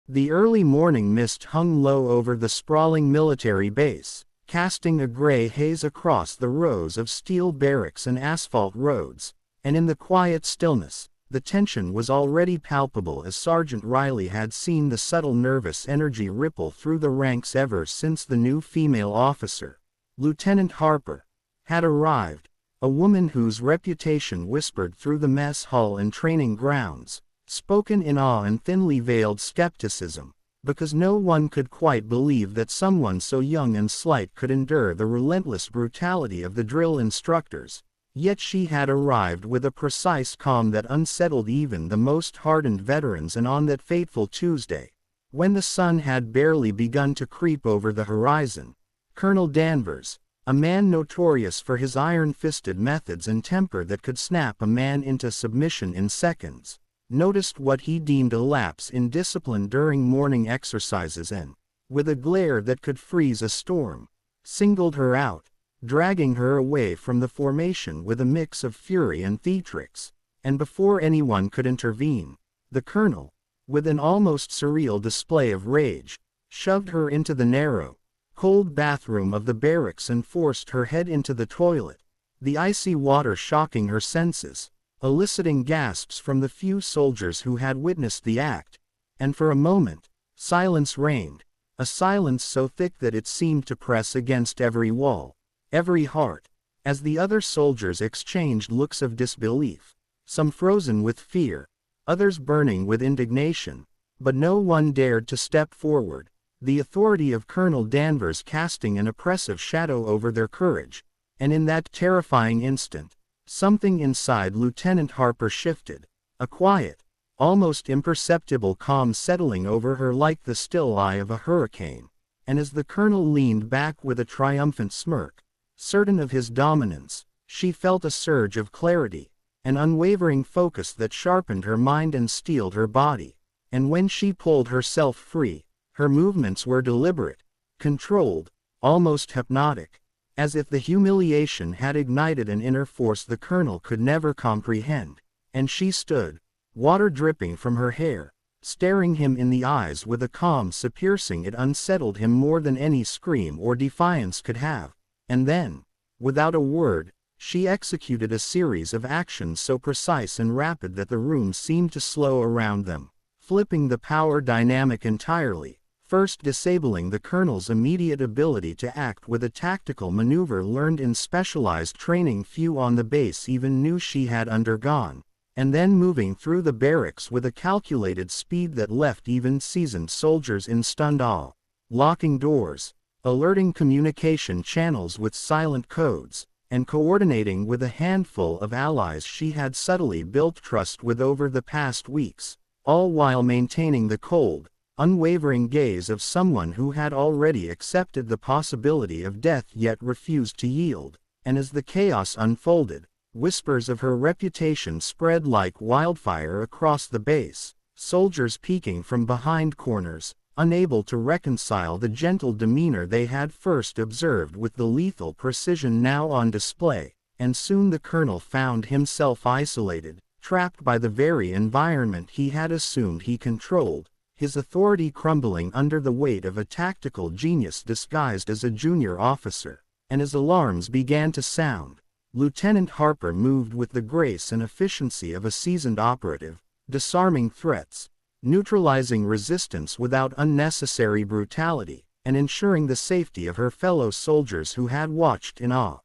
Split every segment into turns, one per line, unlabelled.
The early morning mist hung low over the sprawling military base, casting a gray haze across the rows of steel barracks and asphalt roads, and in the quiet stillness, the tension was already palpable as Sergeant Riley had seen the subtle nervous energy ripple through the ranks ever since the new female officer, Lieutenant Harper, had arrived, a woman whose reputation whispered through the mess hall and training grounds, spoken in awe and thinly veiled skepticism, because no one could quite believe that someone so young and slight could endure the relentless brutality of the drill instructors. Yet she had arrived with a precise calm that unsettled even the most hardened veterans, and on that fateful Tuesday, when the sun had barely begun to creep over the horizon, Colonel Danvers, a man notorious for his iron-fisted methods and temper that could snap a man into submission in seconds, noticed what he deemed a lapse in discipline during morning exercises and, with a glare that could freeze a storm, singled her out, dragging her away from the formation with a mix of fury and theatrics, and before anyone could intervene, the colonel, with an almost surreal display of rage, shoved her into the narrow, cold bathroom of the barracks and forced her head into the toilet, the icy water shocking her senses, eliciting gasps from the few soldiers who had witnessed the act, and for a moment, silence reigned, a silence so thick that it seemed to press against every wall, every heart, as the other soldiers exchanged looks of disbelief, some frozen with fear, others burning with indignation, but no one dared to step forward, the authority of Colonel Danvers casting an oppressive shadow over their courage, and in that terrifying instant, something inside Lieutenant Harper shifted, a quiet, almost imperceptible calm settling over her like the still eye of a hurricane, and as the colonel leaned back with a triumphant smirk, certain of his dominance, she felt a surge of clarity, an unwavering focus that sharpened her mind and steeled her body, and when she pulled herself free, her movements were deliberate, controlled, almost hypnotic, as if the humiliation had ignited an inner force the colonel could never comprehend, and she stood, water dripping from her hair, staring him in the eyes with a calm so piercing it unsettled him more than any scream or defiance could have. And then, without a word, she executed a series of actions so precise and rapid that the room seemed to slow around them, flipping the power dynamic entirely, first disabling the colonel's immediate ability to act with a tactical maneuver learned in specialized training few on the base even knew she had undergone, and then moving through the barracks with a calculated speed that left even seasoned soldiers in stunned awe, locking doors, alerting communication channels with silent codes, and coordinating with a handful of allies she had subtly built trust with over the past weeks, all while maintaining the cold, unwavering gaze of someone who had already accepted the possibility of death yet refused to yield. And as the chaos unfolded, whispers of her reputation spread like wildfire across the base, soldiers peeking from behind corners, unable to reconcile the gentle demeanor they had first observed with the lethal precision now on display, and soon the colonel found himself isolated, trapped by the very environment he had assumed he controlled, his authority crumbling under the weight of a tactical genius disguised as a junior officer. And as alarms began to sound, Lieutenant Harper moved with the grace and efficiency of a seasoned operative, disarming threats, neutralizing resistance without unnecessary brutality, and ensuring the safety of her fellow soldiers who had watched in awe.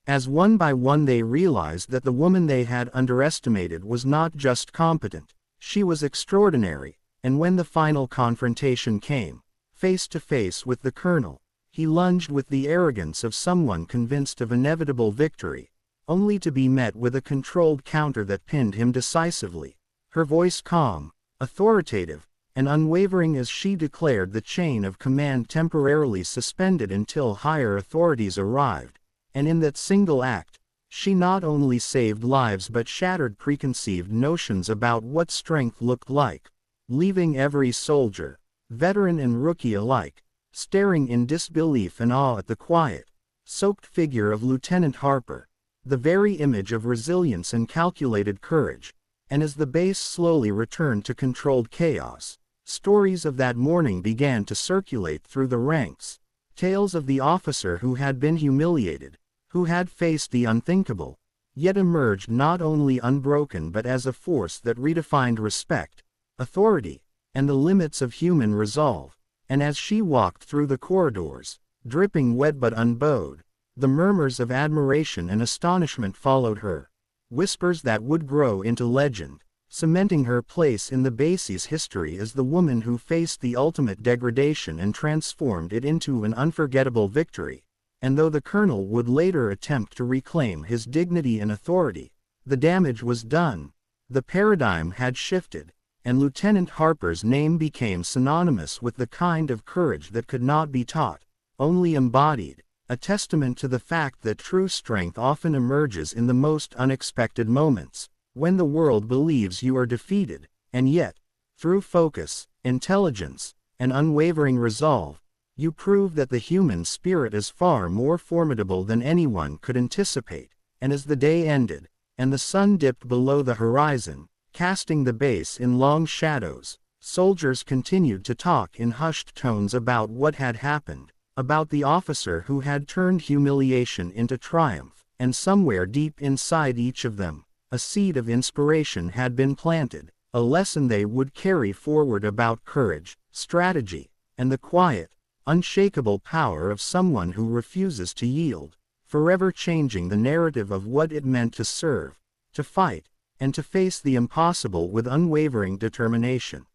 As one by one they realized that the woman they had underestimated was not just competent, she was extraordinary, and when the final confrontation came, face to face with the colonel, he lunged with the arrogance of someone convinced of inevitable victory, only to be met with a controlled counter that pinned him decisively, her voice calm, authoritative, and unwavering as she declared the chain of command temporarily suspended until higher authorities arrived, and in that single act, she not only saved lives but shattered preconceived notions about what strength looked like, leaving every soldier, veteran and rookie alike, staring in disbelief and awe at the quiet, soaked figure of Lieutenant Harper, the very image of resilience and calculated courage. And as the base slowly returned to controlled chaos, Stories of that morning began to circulate through the ranks. Tales of the officer who had been humiliated, who had faced the unthinkable, yet emerged not only unbroken but as a force that redefined respect, authority, and the limits of human resolve. And as she walked through the corridors, dripping wet but unbowed, the murmurs of admiration and astonishment followed her, whispers that would grow into legend, cementing her place in the base's history as the woman who faced the ultimate degradation and transformed it into an unforgettable victory. And though the colonel would later attempt to reclaim his dignity and authority, the damage was done. The paradigm had shifted, and Lieutenant Harper's name became synonymous with the kind of courage that could not be taught, only embodied, a testament to the fact that true strength often emerges in the most unexpected moments, when the world believes you are defeated, and yet, through focus, intelligence, and unwavering resolve, you prove that the human spirit is far more formidable than anyone could anticipate. And as the day ended, and the sun dipped below the horizon, casting the base in long shadows, soldiers continued to talk in hushed tones about what had happened, about the officer who had turned humiliation into triumph, and somewhere deep inside each of them, a seed of inspiration had been planted, a lesson they would carry forward about courage, strategy, and the quiet, unshakable power of someone who refuses to yield, forever changing the narrative of what it meant to serve, to fight, and to face the impossible with unwavering determination.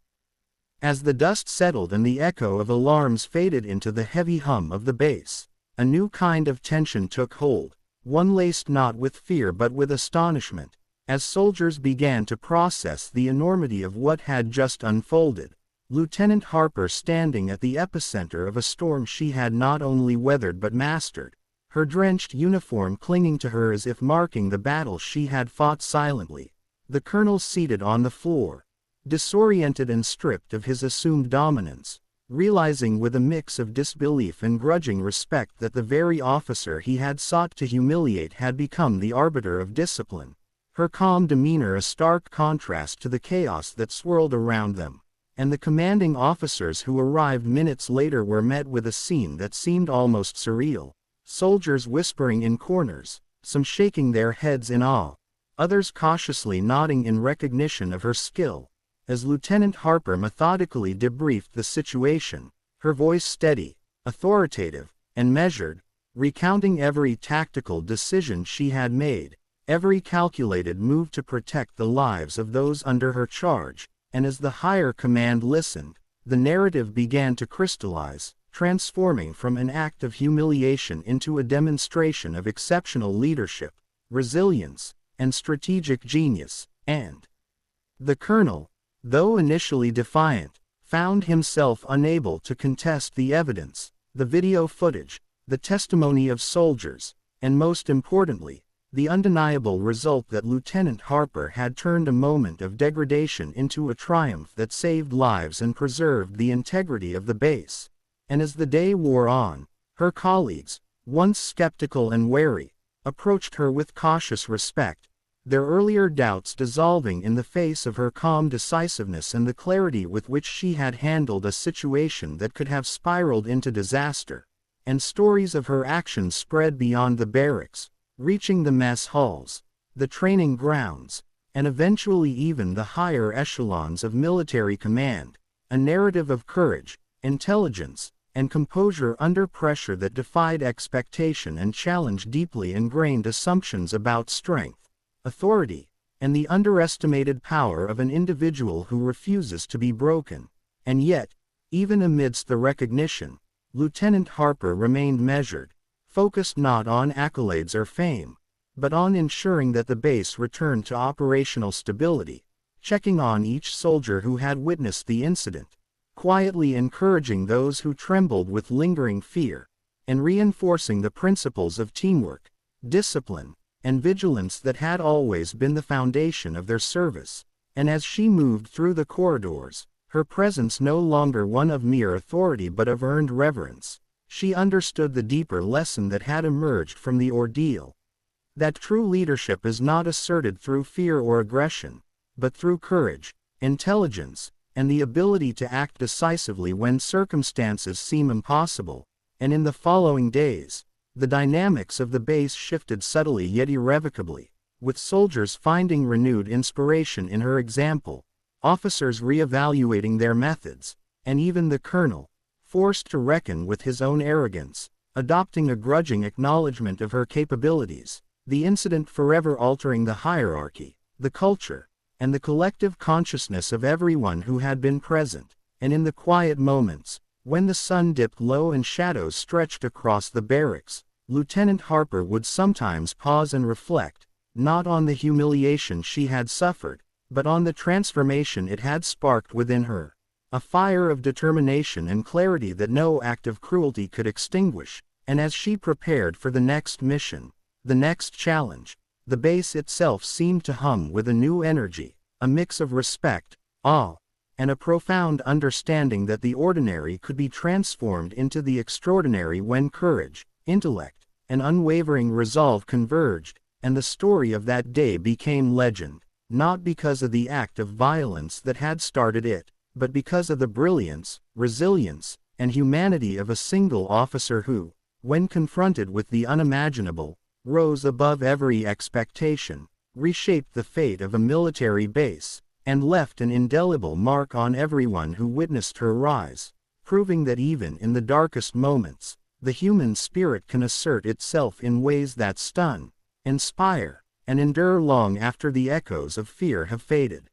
As the dust settled and the echo of alarms faded into the heavy hum of the base, a new kind of tension took hold, one laced not with fear but with astonishment, as soldiers began to process the enormity of what had just unfolded. Lieutenant Harper standing at the epicenter of a storm she had not only weathered but mastered, her drenched uniform clinging to her as if marking the battle she had fought silently. The colonel seated on the floor, disoriented and stripped of his assumed dominance, realizing with a mix of disbelief and grudging respect that the very officer he had sought to humiliate had become the arbiter of discipline, her calm demeanor a stark contrast to the chaos that swirled around them. And the commanding officers who arrived minutes later were met with a scene that seemed almost surreal. Soldiers whispering in corners, some shaking their heads in awe, others cautiously nodding in recognition of her skill, as Lieutenant Harper methodically debriefed the situation, her voice steady, authoritative, and measured, recounting every tactical decision she had made, every calculated move to protect the lives of those under her charge. And as the higher command listened, the narrative began to crystallize, transforming from an act of humiliation into a demonstration of exceptional leadership, resilience, and strategic genius. And the colonel, though initially defiant, found himself unable to contest the evidence, the video footage, the testimony of soldiers, and most importantly, the undeniable result that Lieutenant Harper had turned a moment of degradation into a triumph that saved lives and preserved the integrity of the base. And as the day wore on, her colleagues, once skeptical and wary, approached her with cautious respect, their earlier doubts dissolving in the face of her calm decisiveness and the clarity with which she had handled a situation that could have spiraled into disaster. And stories of her actions spread beyond the barracks, reaching the mess halls, the training grounds, and eventually even the higher echelons of military command, a narrative of courage, intelligence, and composure under pressure that defied expectation and challenged deeply ingrained assumptions about strength, authority, and the underestimated power of an individual who refuses to be broken. And yet, even amidst the recognition, Lieutenant Harper remained measured, focused not on accolades or fame, but on ensuring that the base returned to operational stability, checking on each soldier who had witnessed the incident, quietly encouraging those who trembled with lingering fear, and reinforcing the principles of teamwork, discipline, and vigilance that had always been the foundation of their service. And as she moved through the corridors, her presence no longer one of mere authority but of earned reverence, she understood the deeper lesson that had emerged from the ordeal. That true leadership is not asserted through fear or aggression, but through courage, intelligence, and the ability to act decisively when circumstances seem impossible, and in the following days, the dynamics of the base shifted subtly yet irrevocably, with soldiers finding renewed inspiration in her example, officers re-evaluating their methods, and even the colonel, forced to reckon with his own arrogance, adopting a grudging acknowledgement of her capabilities, the incident forever altering the hierarchy, the culture, and the collective consciousness of everyone who had been present. And in the quiet moments, when the sun dipped low and shadows stretched across the barracks, Lieutenant Harper would sometimes pause and reflect, not on the humiliation she had suffered, but on the transformation it had sparked within her. A fire of determination and clarity that no act of cruelty could extinguish, and as she prepared for the next mission, the next challenge, the base itself seemed to hum with a new energy, a mix of respect, awe, and a profound understanding that the ordinary could be transformed into the extraordinary when courage, intellect, and unwavering resolve converged, and the story of that day became legend, not because of the act of violence that had started it, but because of the brilliance, resilience, and humanity of a single officer who, when confronted with the unimaginable, rose above every expectation, reshaped the fate of a military base, and left an indelible mark on everyone who witnessed her rise, proving that even in the darkest moments, the human spirit can assert itself in ways that stun, inspire, and endure long after the echoes of fear have faded.